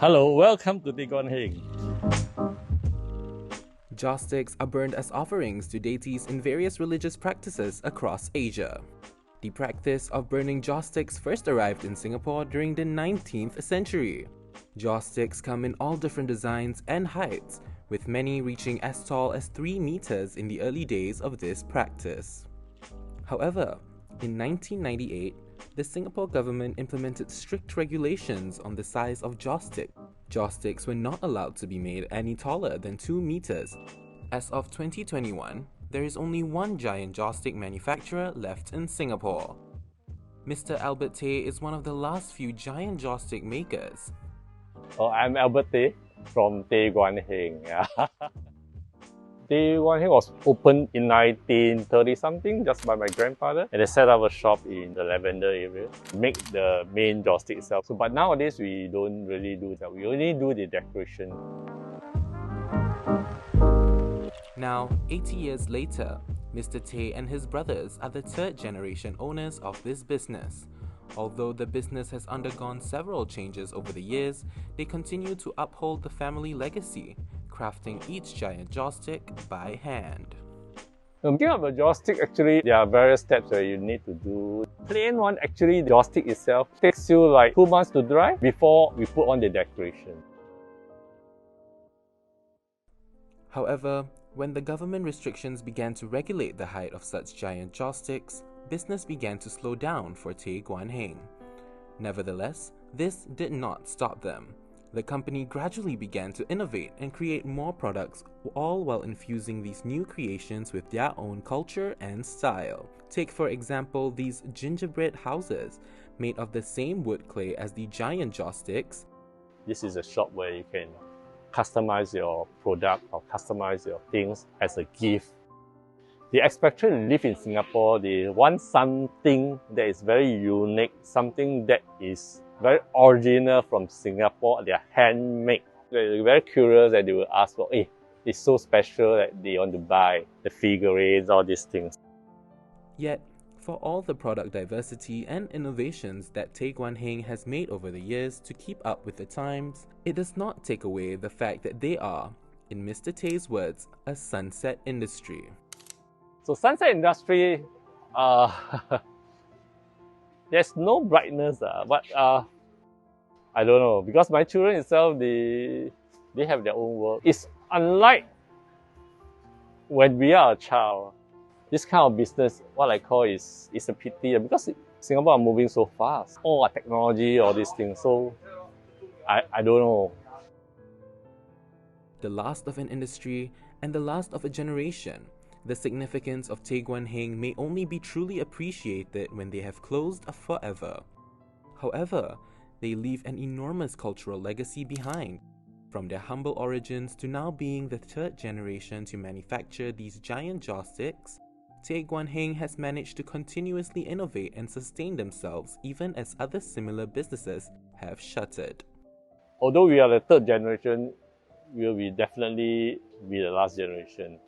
Hello, welcome to Guan Heng. Joss sticks are burned as offerings to deities in various religious practices across Asia. The practice of burning joss sticks first arrived in Singapore during the 19th century. Joss sticks come in all different designs and heights, with many reaching as tall as 3 meters in the early days of this practice. However, in 1998, the Singapore government implemented strict regulations on the size of joss stick. Joss sticks were not allowed to be made any taller than 2 meters. As of 2021, there is only one giant joss stick manufacturer left in Singapore. Mr. Albert Tay is one of the last few giant joss stick makers. I'm Albert Tay from Guan Heng. Guan Heng was opened in 1930 something, just by my grandfather, and they set up a shop in the Lavender area, make the main joystick itself. But nowadays we don't really do that. We only do the decoration. Now, 80 years later, Mr. Tay and his brothers are the third generation owners of this business. Although the business has undergone several changes over the years, they continue to uphold the family legacy, crafting each giant joystick by hand. Making up a joystick, actually, there are various steps that you need to do. Plain one, actually, the joystick itself takes you like 2 months to dry before we put on the decoration. However, when the government restrictions began to regulate the height of such giant joysticks, business began to slow down for Guan Heng. Nevertheless, this did not stop them. The company gradually began to innovate and create more products, all while infusing these new creations with their own culture and style. Take for example these gingerbread houses, made of the same wood clay as the giant joysticks. This is a shop where you can customize your product or customize your things as a gift. The expatriates who live in Singapore, they want something that is very unique, something that is very original from Singapore. They are handmade. They're very curious that they will ask for, hey, it's so special that they want to buy the figurines, all these things. Yet, for all the product diversity and innovations that Guan Heng has made over the years to keep up with the times, it does not take away the fact that they are, in Mr. Tay's words, a sunset industry. So sunset industry, there's no brightness, but I don't know, because my children itself, they have their own world. It's unlike when we are a child. This kind of business, what I call is a pity, because Singapore are moving so fast. All our technology, all these things, so I don't know. The last of an industry and the last of a generation, the significance of Guan Heng may only be truly appreciated when they have closed forever. However, they leave an enormous cultural legacy behind. From their humble origins to now being the third generation to manufacture these giant joysticks, Guan Heng has managed to continuously innovate and sustain themselves even as other similar businesses have shuttered. Although we are the third generation, we will definitely be the last generation.